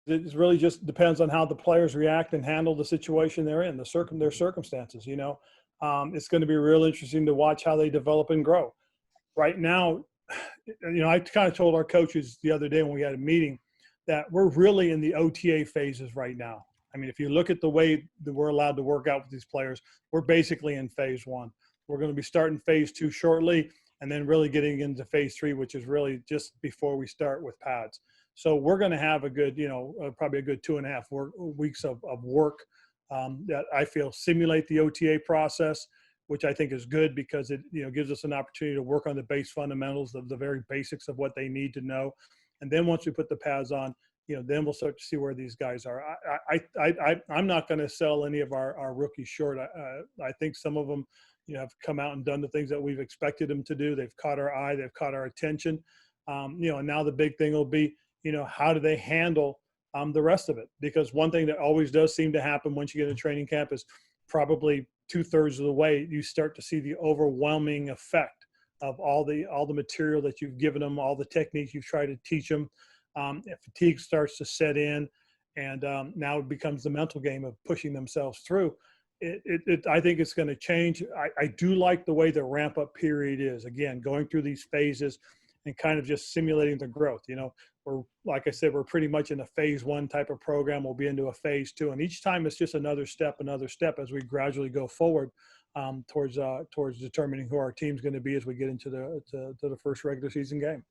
it really just depends on how the players react and handle the situation they're in, their circumstances. It's going to be real interesting to watch how they develop and grow. Right now, I kind of told our coaches the other day when we had a meeting that we're really in the OTA phases right now. I mean, if you look at the way that we're allowed to work out with these players, we're basically in phase one. We're going to be starting phase two shortly, and then really getting into phase three, which is really just before we start with pads. So we're going to have a good, probably a good 2.5 weeks of work that I feel simulate the OTA process, which I think is good because it, gives us an opportunity to work on the base fundamentals of the very basics of what they need to know. And then once we put the pads on, then we'll start to see where these guys are. I'm not going to sell any of our rookies short. I think some of them, have come out and done the things that we've expected them to do. They've caught our eye. They've caught our attention. And now the big thing will be, how do they handle the rest of it? Because one thing that always does seem to happen once you get into training camp is probably 2/3 of the way you start to see the overwhelming effect of all the material that you've given them, all the techniques you've tried to teach them. If fatigue starts to set in, and now it becomes the mental game of pushing themselves through. I think it's going to change. I do like the way the ramp up period is. Again, going through these phases and kind of just simulating the growth. We're, like I said, we're pretty much in a phase one type of program. We'll be into a phase two, and each time it's just another step as we gradually go forward towards determining who our team's going to be as we get into the first regular season game.